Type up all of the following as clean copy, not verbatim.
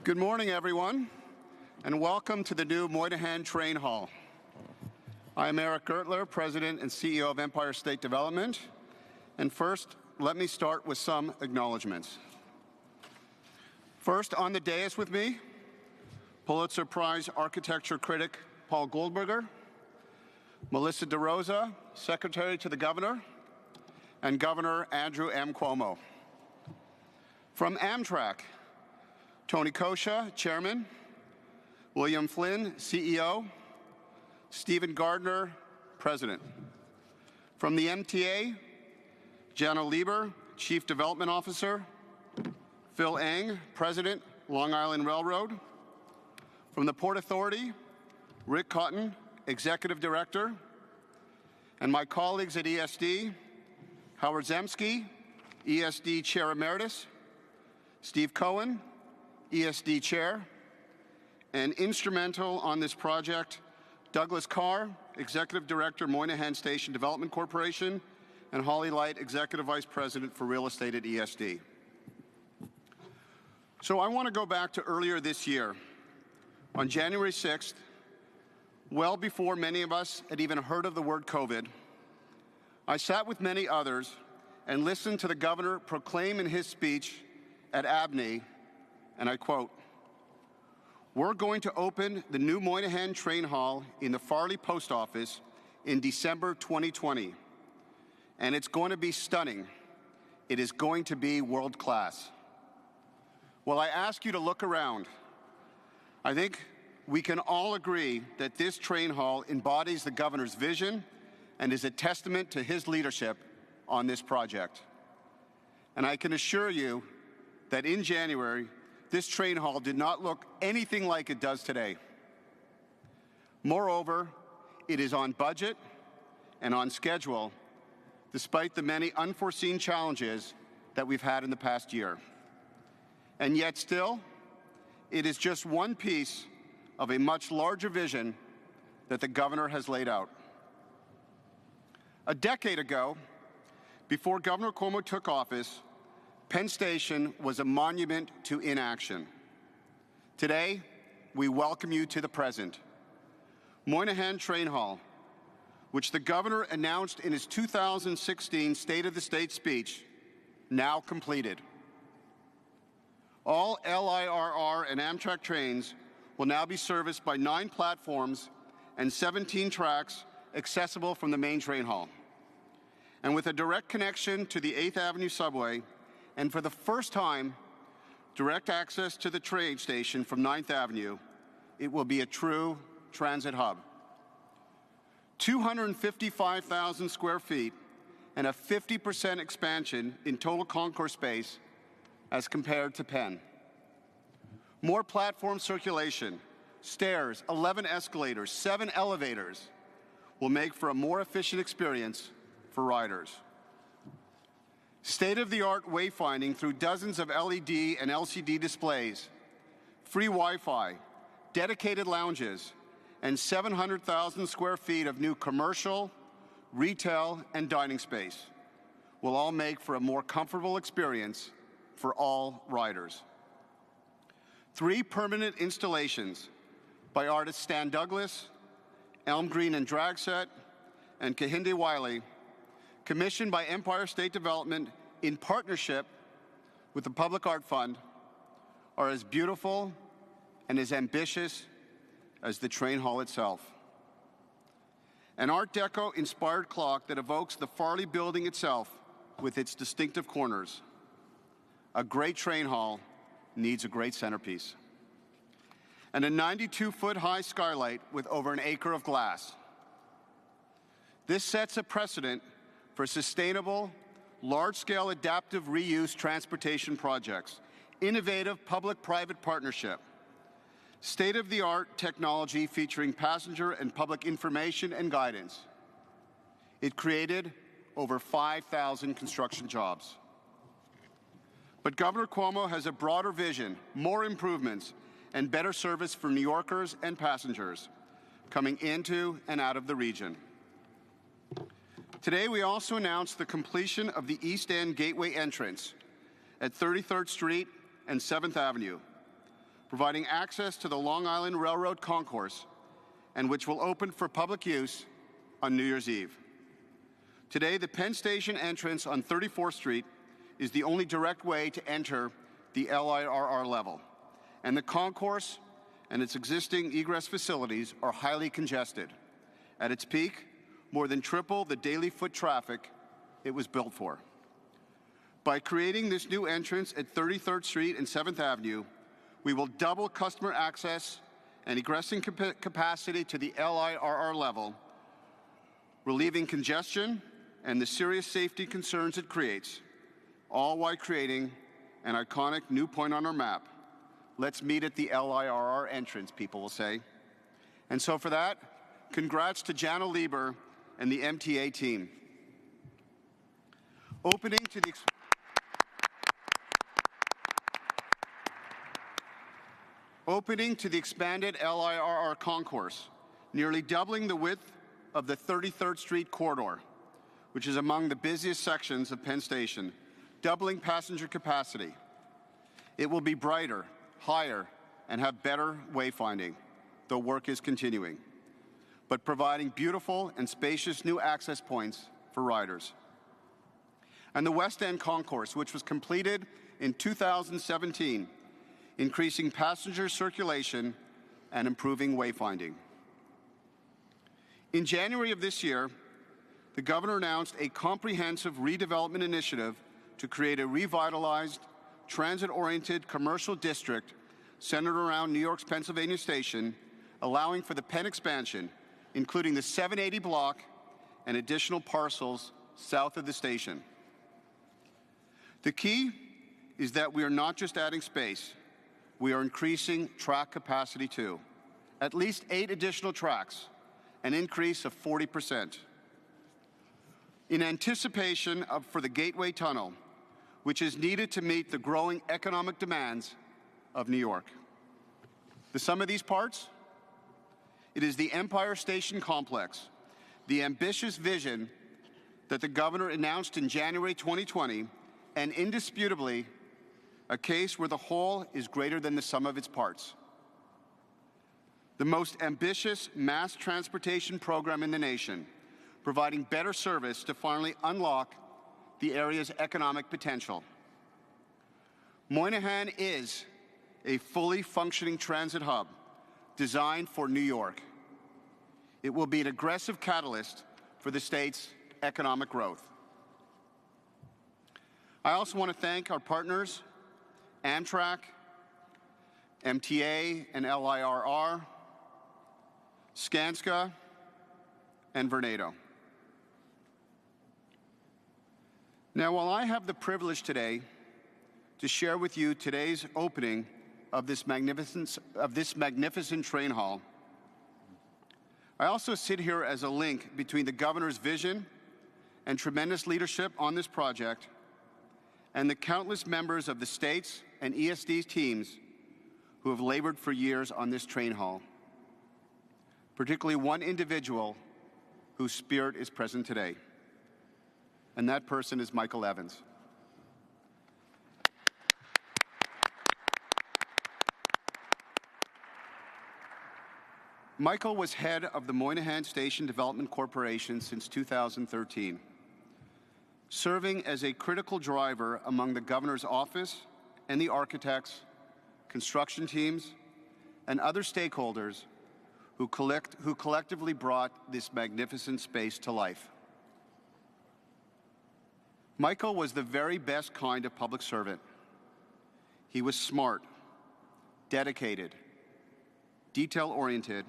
Good morning, everyone, and welcome to the new Moynihan Train Hall. I am Eric Gertler, President and CEO of Empire State Development. And first, let me start with some acknowledgements. First, on the dais with me, Pulitzer Prize architecture critic Paul Goldberger, Melissa DeRosa, Secretary to the Governor, and Governor Andrew M. Cuomo. From Amtrak, Tony Kosha, Chairman, William Flynn, CEO, Stephen Gardner, President. From the MTA, Jana Lieber, Chief Development Officer, Phil Eng, President, Long Island Railroad. From the Port Authority, Rick Cotton, Executive Director, and my colleagues at ESD, Howard Zemsky, ESD Chair Emeritus, Steve Cohen, ESD Chair, and instrumental on this project, Douglas Carr, Executive Director, Moynihan Station Development Corporation, and Holly Light, Executive Vice President for Real Estate at ESD. So I want to go back to earlier this year. On January 6th, well before many of us had even heard of the word COVID, I sat with many others and listened to the governor proclaim in his speech at Abney, and I quote, "We're going to open the new Moynihan Train Hall in the Farley Post Office in December 2020, and it's going to be stunning. It is going to be world class." Well, I ask you to look around. I think we can all agree that this train hall embodies the governor's vision and is a testament to his leadership on this project. And I can assure you that in January, this train hall did not look anything like it does today. Moreover, it is on budget and on schedule, despite the many unforeseen challenges that we've had in the past year. And yet still, it is just one piece of a much larger vision that the governor has laid out. A decade ago, before Governor Cuomo took office, Penn Station was a monument to inaction. Today, we welcome you to the present. Moynihan Train Hall, which the governor announced in his 2016 State of the State speech, now completed. All LIRR and Amtrak trains will now be serviced by 9 platforms and 17 tracks accessible from the main train hall. And with a direct connection to the 8th Avenue subway, and for the first time, direct access to the train station from 9th Avenue, it will be a true transit hub. 255,000 square feet and a 50% expansion in total concourse space as compared to Penn. More platform circulation, stairs, 11 escalators, 7 elevators will make for a more efficient experience for riders. State-of-the-art wayfinding through dozens of LED and LCD displays, free Wi-Fi, dedicated lounges, and 700,000 square feet of new commercial, retail, and dining space will all make for a more comfortable experience for all riders. 3 permanent installations by artists Stan Douglas, Elm Green and Dragset, and Kehinde Wiley, commissioned by Empire State Development in partnership with the Public Art Fund, are as beautiful and as ambitious as the train hall itself. An Art Deco-inspired clock that evokes the Farley building itself with its distinctive corners. A great train hall needs a great centerpiece. And a 92-foot-high skylight with over an acre of glass. This sets a precedent for sustainable, large-scale adaptive reuse transportation projects, innovative public-private partnership, state-of-the-art technology featuring passenger and public information and guidance. It created over 5,000 construction jobs. But Governor Cuomo has a broader vision, more improvements, and better service for New Yorkers and passengers coming into and out of the region. Today, we also announced the completion of the East End Gateway entrance at 33rd Street and 7th Avenue, providing access to the Long Island Railroad Concourse, and which will open for public use on New Year's Eve. Today, the Penn Station entrance on 34th Street is the only direct way to enter the LIRR level, and the concourse and its existing egress facilities are highly congested. At its peak, more than triple the daily foot traffic it was built for. By creating this new entrance at 33rd Street and 7th Avenue, we will double customer access and egressing capacity to the LIRR level, relieving congestion and the serious safety concerns it creates, all while creating an iconic new point on our map. Let's meet at the LIRR entrance, people will say. And so for that, congrats to Jana Lieber and the MTA team. Opening to the expanded LIRR concourse, nearly doubling the width of the 33rd Street corridor, which is among the busiest sections of Penn Station, doubling passenger capacity. It will be brighter, higher, and have better wayfinding, though work is continuing, but providing beautiful and spacious new access points for riders. And the West End Concourse, which was completed in 2017, increasing passenger circulation and improving wayfinding. In January of this year, the Governor announced a comprehensive redevelopment initiative to create a revitalized, transit-oriented commercial district centered around New York's Pennsylvania Station, allowing for the Penn expansion, including the 780 block and additional parcels south of the station. The key is that we are not just adding space, we are increasing track capacity too. At least 8 additional tracks, an increase of 40%. In anticipation for the Gateway Tunnel, which is needed to meet the growing economic demands of New York. The sum of these parts? It is the Empire Station Complex, the ambitious vision that the Governor announced in January 2020, and indisputably a case where the whole is greater than the sum of its parts. The most ambitious mass transportation program in the nation, providing better service to finally unlock the area's economic potential. Moynihan is a fully functioning transit hub designed for New York. It will be an aggressive catalyst for the state's economic growth. I also want to thank our partners, Amtrak, MTA and LIRR, Skanska, and Vornado. Now, while I have the privilege today to share with you today's opening of this magnificent train hall, I also sit here as a link between the Governor's vision and tremendous leadership on this project and the countless members of the state's and ESD's teams who have labored for years on this train hall, particularly one individual whose spirit is present today, and that person is Michael Evans. Michael was head of the Moynihan Station Development Corporation since 2013, serving as a critical driver among the Governor's office and the architects, construction teams, and other stakeholders who collectively brought this magnificent space to life. Michael was the very best kind of public servant. He was smart, dedicated, detail-oriented,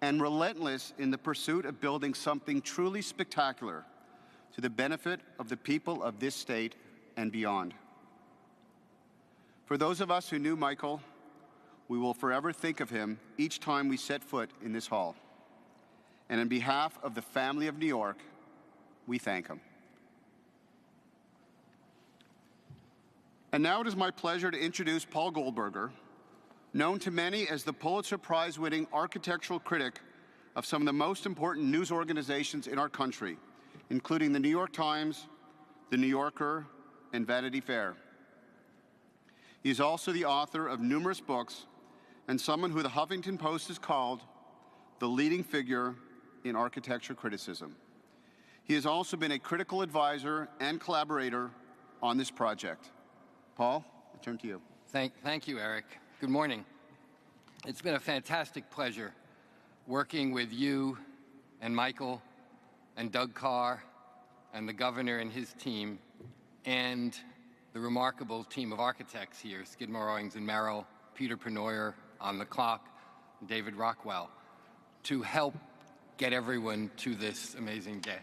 and relentless in the pursuit of building something truly spectacular to the benefit of the people of this state and beyond. For those of us who knew Michael, we will forever think of him each time we set foot in this hall. And on behalf of the family of New York, we thank him. And now it is my pleasure to introduce Paul Goldberger, known to many as the Pulitzer Prize-winning architectural critic of some of the most important news organizations in our country, including the New York Times, the New Yorker, and Vanity Fair. He is also the author of numerous books and someone who the Huffington Post has called the leading figure in architecture criticism. He has also been a critical advisor and collaborator on this project. Paul, I turn to you. Thank you, Eric. Good morning. It's been a fantastic pleasure working with you and Michael and Doug Carr and the governor and his team and the remarkable team of architects here, Skidmore, Owings and Merrill, Peter Penoyer on the clock, David Rockwell, to help get everyone to this amazing day.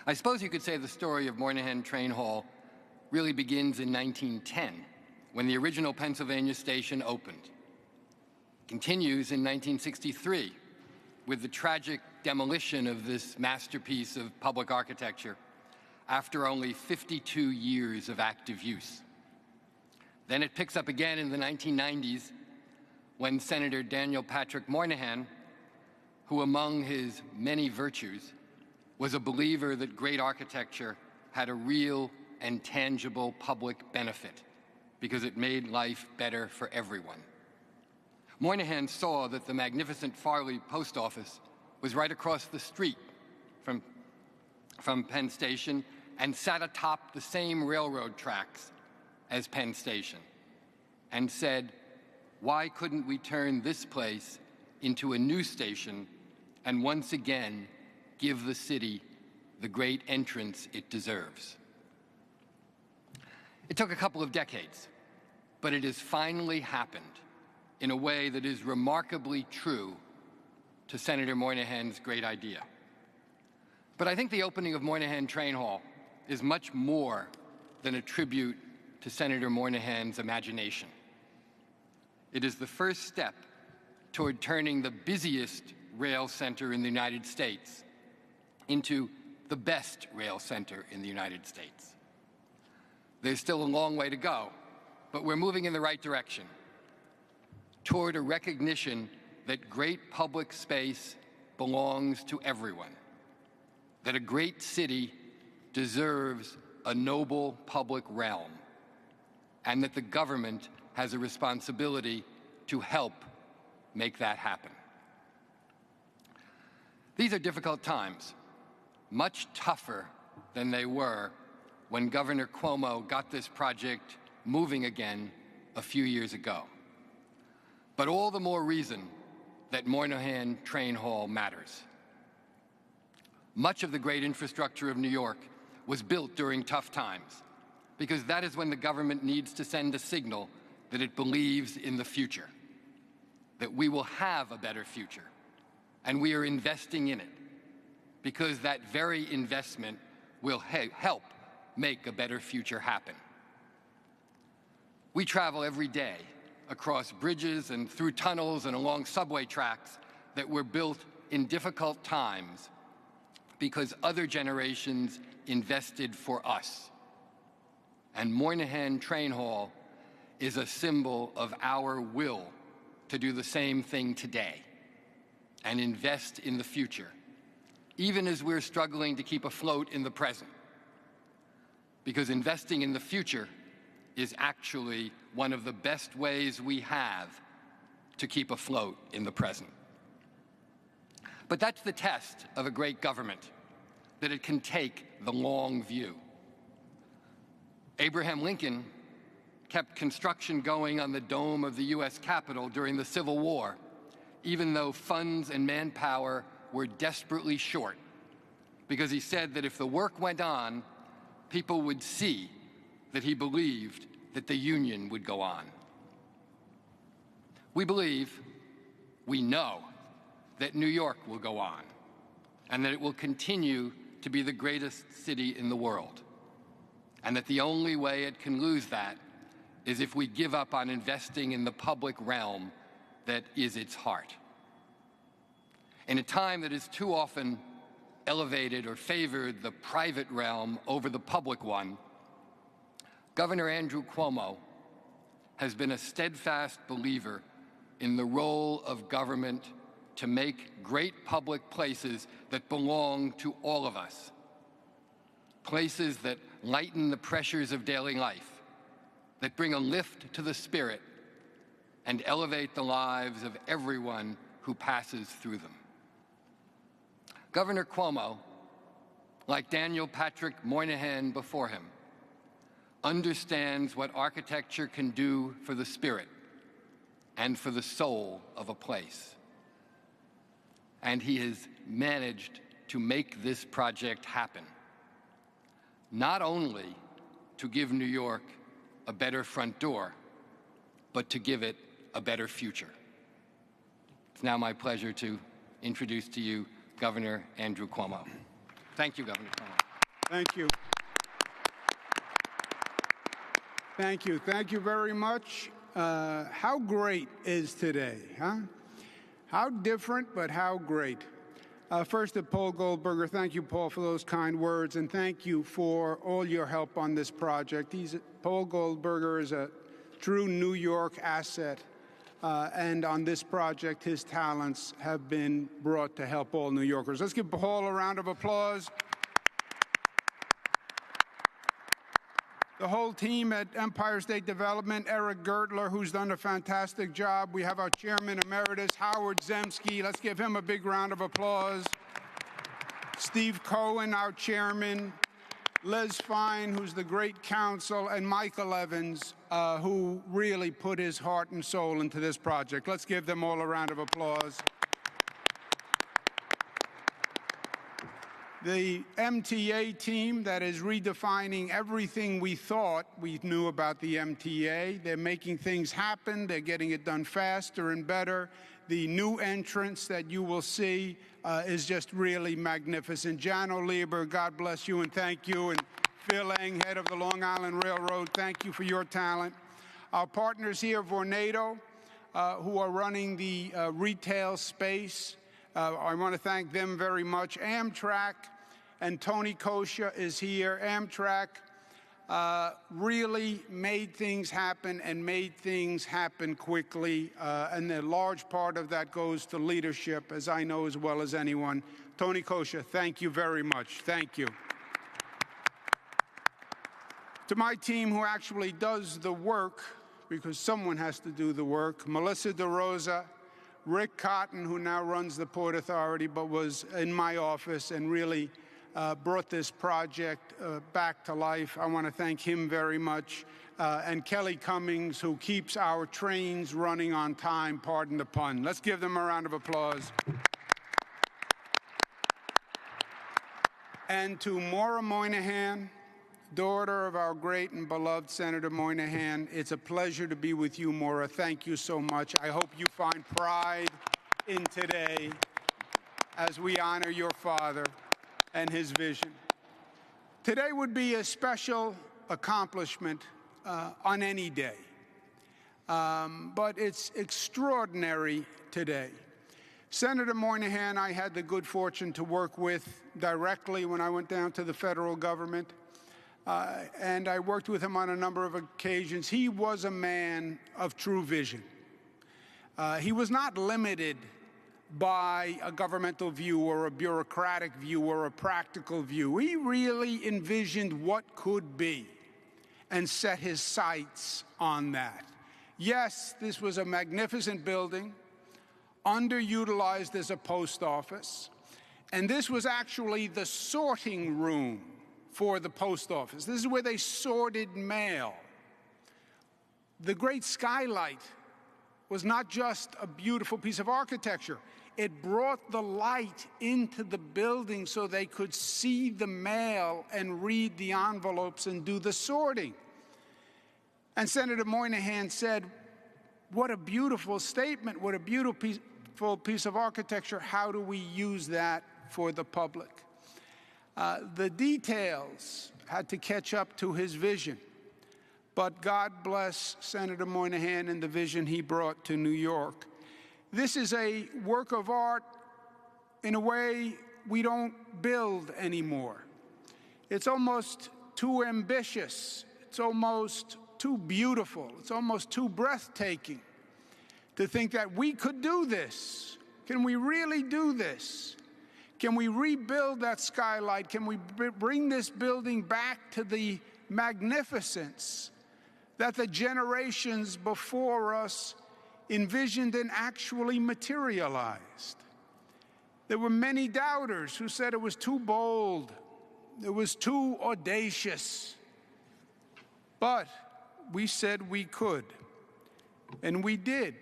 I suppose you could say the story of Moynihan Train Hall really begins in 1910, when the original Pennsylvania station opened. Continues in 1963, with the tragic demolition of this masterpiece of public architecture after only 52 years of active use. Then it picks up again in the 1990s, when Senator Daniel Patrick Moynihan, who among his many virtues was a believer that great architecture had a real and tangible public benefit because it made life better for everyone. Moynihan saw that the magnificent Farley Post Office was right across the street from Penn Station and sat atop the same railroad tracks as Penn Station, and said, why couldn't we turn this place into a new station and once again give the city the great entrance it deserves? It took a couple of decades, but it has finally happened in a way that is remarkably true to Senator Moynihan's great idea. But I think the opening of Moynihan Train Hall is much more than a tribute to Senator Moynihan's imagination. It is the first step toward turning the busiest rail center in the United States into the best rail center in the United States. There's still a long way to go, but we're moving in the right direction toward a recognition that great public space belongs to everyone, that a great city deserves a noble public realm, and that the government has a responsibility to help make that happen. These are difficult times, much tougher than they were when Governor Cuomo got this project moving again a few years ago. But all the more reason that Moynihan Train Hall matters. Much of the great infrastructure of New York was built during tough times, because that is when the government needs to send a signal that it believes in the future, that we will have a better future, and we are investing in it, because that very investment will help make a better future happen. We travel every day across bridges and through tunnels and along subway tracks that were built in difficult times because other generations invested for us. And Moynihan Train Hall is a symbol of our will to do the same thing today and invest in the future, even as we're struggling to keep afloat in the present. Because investing in the future is actually one of the best ways we have to keep afloat in the present. But that's the test of a great government, that it can take the long view. Abraham Lincoln kept construction going on the dome of the U.S. Capitol during the Civil War, even though funds and manpower were desperately short, because he said that if the work went on, people would see that he believed that the Union would go on. We believe, we know, that New York will go on, and that it will continue to be the greatest city in the world, and that the only way it can lose that is if we give up on investing in the public realm that is its heart. In a time that has too often elevated or favored the private realm over the public one, Governor Andrew Cuomo has been a steadfast believer in the role of government to make great public places that belong to all of us, places that lighten the pressures of daily life that bring a lift to the spirit and elevate the lives of everyone who passes through them. Governor Cuomo, like Daniel Patrick Moynihan before him, understands what architecture can do for the spirit and for the soul of a place. And he has managed to make this project happen, not only to give New York a better front door, but to give it a better future. It's now my pleasure to introduce to you Governor Andrew Cuomo. Thank you, Governor Cuomo. Thank you. Thank you. Thank you very much. How great is today, huh? How different, but how great. First to Paul Goldberger. Thank you, Paul, for those kind words, and thank you for all your help on this project. Paul Goldberger is a true New York asset, and on this project, his talents have been brought to help all New Yorkers. Let's give Paul a round of applause. The whole team at Empire State Development, Eric Gertler, who's done a fantastic job. We have our Chairman Emeritus, Howard Zemsky. Let's give him a big round of applause. Steve Cohen, our Chairman. Les Fine, who's the great counsel, and Michael Evans, who really put his heart and soul into this project. Let's give them all a round of applause. The MTA team that is redefining everything we thought we knew about the MTA. They're making things happen. They're getting it done faster and better. The new entrance that you will see is just really magnificent. Jano Lieber, God bless you and thank you. And Phil Eng, head of the Long Island Railroad, thank you for your talent. Our partners here, Vornado, who are running the retail space. I want to thank them very much. Amtrak and Tony Kosha is here. Amtrak really made things happen and made things happen quickly. And a large part of that goes to leadership, as I know as well as anyone. Tony Kosha, thank you very much. Thank you. To my team who actually does the work, because someone has to do the work, Melissa DeRosa, Rick Cotton, who now runs the Port Authority, but was in my office and really brought this project back to life. I want to thank him very much. And Kelly Cummings, who keeps our trains running on time, pardon the pun. Let's give them a round of applause. And to Maura Moynihan, daughter of our great and beloved Senator Moynihan, it's a pleasure to be with you, Maura. Thank you so much. I hope you find pride in today as we honor your father and his vision. Today would be a special accomplishment on any day, but it's extraordinary today. Senator Moynihan, I had the good fortune to work with directly when I went down to the federal government. And I worked with him on a number of occasions. He was a man of true vision. He was not limited by a governmental view or a bureaucratic view or a practical view. He really envisioned what could be and set his sights on that. Yes, this was a magnificent building, underutilized as a post office, and this was actually the sorting room for the post office. This is where they sorted mail. The great skylight was not just a beautiful piece of architecture. It brought the light into the building so they could see the mail and read the envelopes and do the sorting. And Senator Moynihan said, what a beautiful statement, what a beautiful piece of architecture. How do we use that for the public? The details had to catch up to his vision. But God bless Senator Moynihan and the vision he brought to New York. This is a work of art in a way we don't build anymore. It's almost too ambitious. It's almost too beautiful. It's almost too breathtaking to think that we could do this. Can we really do this? Can we rebuild that skylight? Can we bring this building back to the magnificence that the generations before us envisioned and actually materialized. There were many doubters who said it was too bold, it was too audacious. But we said we could, and we did.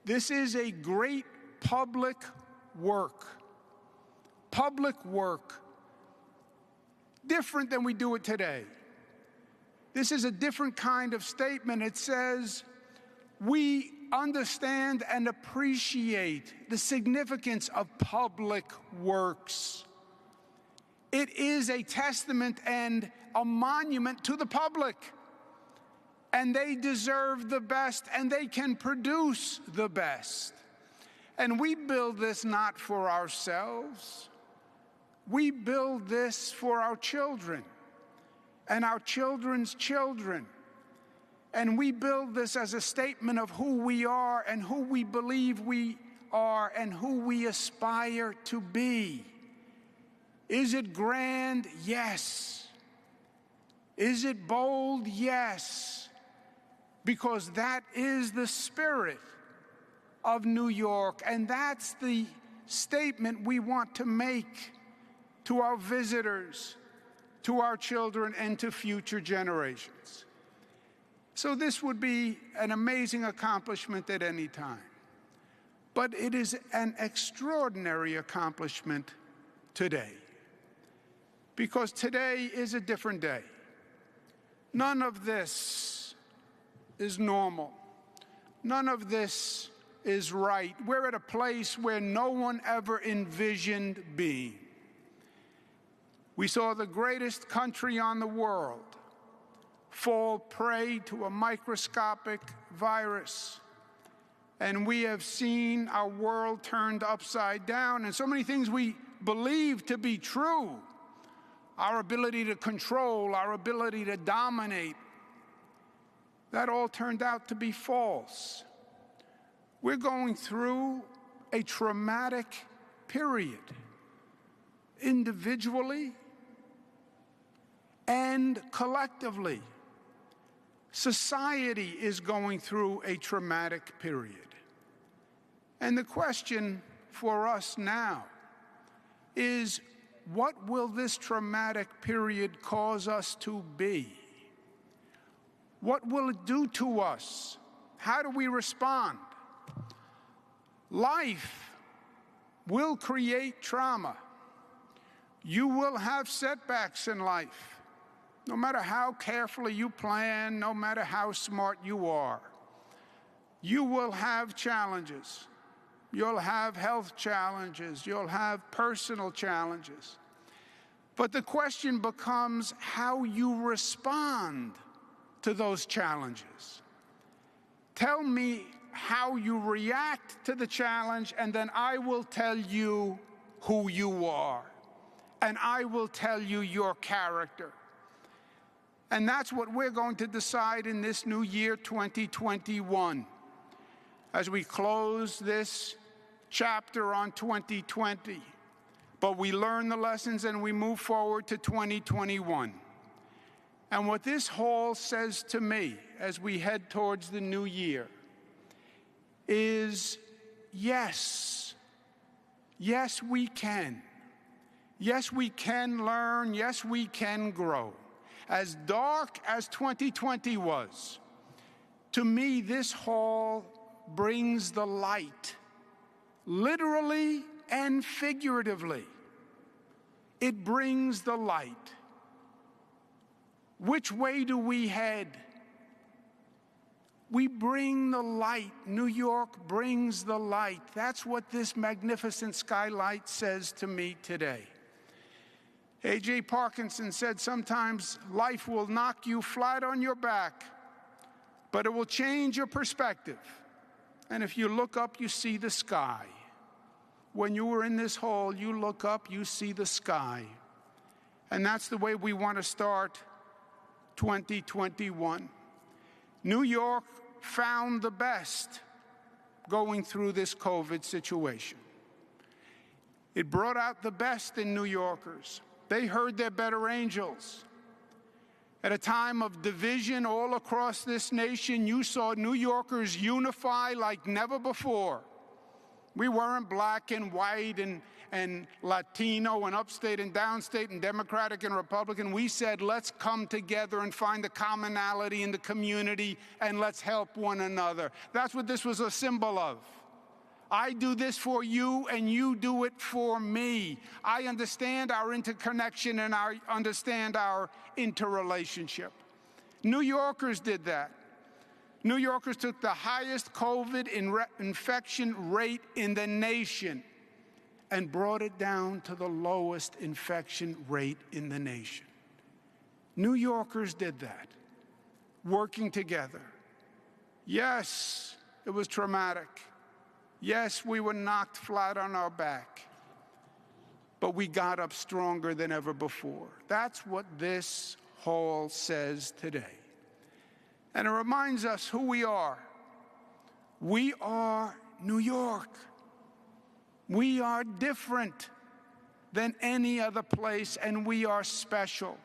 This is a great public work. Public work, different than we do it today. This is a different kind of statement. It says, we understand and appreciate the significance of public works. It is a testament and a monument to the public. And they deserve the best, and they can produce the best. And we build this not for ourselves. We build this for our children and our children's children. And we build this as a statement of who we are and who we believe we are and who we aspire to be. Is it grand? Yes. Is it bold? Yes. Because that is the spirit of New York, and that's the statement we want to make to our visitors, to our children, and to future generations. So this would be an amazing accomplishment at any time. But it is an extraordinary accomplishment today, because today is a different day. None of this is normal. None of this is right. We're at a place where no one ever envisioned being. We saw the greatest country on the world fall prey to a microscopic virus. And we have seen our world turned upside down, and so many things we believe to be true, our ability to control, our ability to dominate, that all turned out to be false. We're going through a traumatic period, individually and collectively. Society is going through a traumatic period. And the question for us now is, what will this traumatic period cause us to be? What will it do to us? How do we respond? Life will create trauma. You will have setbacks in life, no matter how carefully you plan, no matter how smart you are. You will have challenges. You'll have health challenges. You'll have personal challenges. But the question becomes how you respond to those challenges. Tell me how you react to the challenge, and then I will tell you who you are, and I will tell you your character. And that's what we're going to decide in this new year, 2021. As we close this chapter on 2020, but we learn the lessons and we move forward to 2021. And what this hall says to me as we head towards the new year is, yes, yes, we can. Yes, we can learn. Yes, we can grow. As dark as 2020 was, to me, this hall brings the light, literally and figuratively. It brings the light. Which way do we head? We bring the light. New York brings the light. That's what this magnificent skylight says to me today. A.J. Parkinson said sometimes life will knock you flat on your back, but it will change your perspective. And if you look up, you see the sky. When you were in this hall, you look up, you see the sky. And that's the way we want to start 2021. New York found the best going through this COVID situation. It brought out the best in New Yorkers. They heard their better angels. At a time of division all across this nation, you saw New Yorkers unify like never before. We weren't black and white and Latino and upstate and downstate and Democratic and Republican. We said, let's come together and find the commonality in the community and let's help one another. That's what this was a symbol of. I do this for you and you do it for me. I understand our interconnection and I understand our interrelationship. New Yorkers did that. New Yorkers took the highest COVID infection rate in the nation and brought it down to the lowest infection rate in the nation. New Yorkers did that, working together. Yes, it was traumatic. Yes, we were knocked flat on our back, but we got up stronger than ever before. That's what this hall says today. And it reminds us who we are. We are New York. We are different than any other place, and we are special.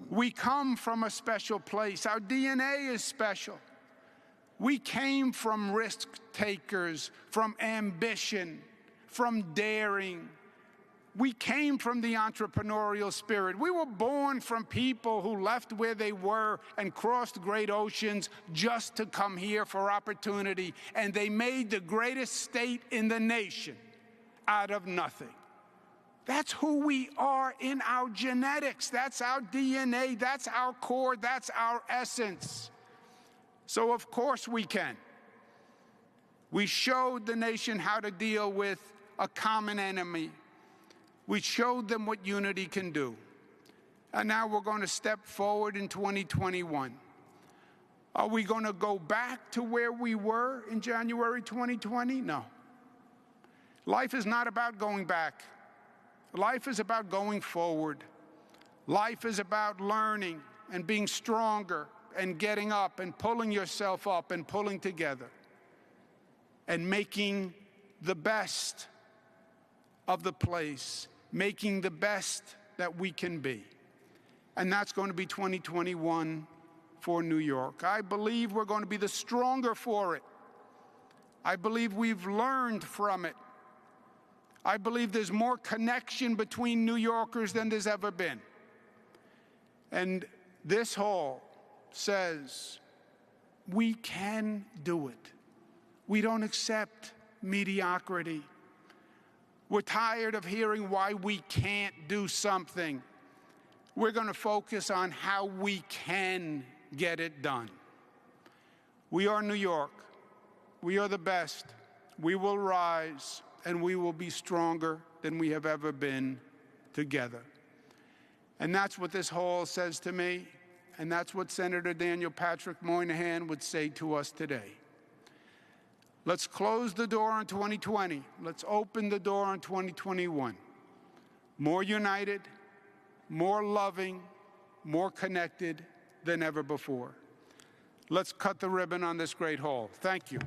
We come from a special place. Our DNA is special. We came from risk takers, from ambition, from daring. We came from the entrepreneurial spirit. We were born from people who left where they were and crossed great oceans just to come here for opportunity. And they made the greatest state in the nation out of nothing. That's who we are in our genetics. That's our DNA. That's our core. That's our essence. So of course we can. We showed the nation how to deal with a common enemy. We showed them what unity can do. And now we're going to step forward in 2021. Are we going to go back to where we were in January 2020? No. Life is not about going back. Life is about going forward. Life is about learning and being stronger and getting up and pulling yourself up and pulling together and making the best of the place, making the best that we can be. And that's going to be 2021 for New York. I believe we're going to be the stronger for it. I believe we've learned from it. I believe there's more connection between New Yorkers than there's ever been. And this hall says we can do it. We don't accept mediocrity. We're tired of hearing why we can't do something. We're going to focus on how we can get it done. We are New York. We are the best. We will rise, and we will be stronger than we have ever been together. And that's what this hall says to me, and that's what Senator Daniel Patrick Moynihan would say to us today. Let's close the door on 2020. Let's open the door on 2021. More united, more loving, more connected than ever before. Let's cut the ribbon on this great hall. Thank you.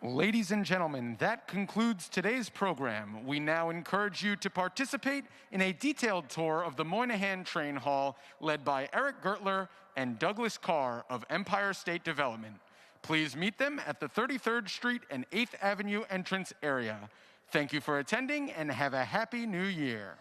Ladies and gentlemen, that concludes today's program. We now encourage you to participate in a detailed tour of the Moynihan Train Hall led by Eric Gertler and Douglas Carr of Empire State Development. Please meet them at the 33rd Street and 8th Avenue entrance area. Thank you for attending and have a happy new year.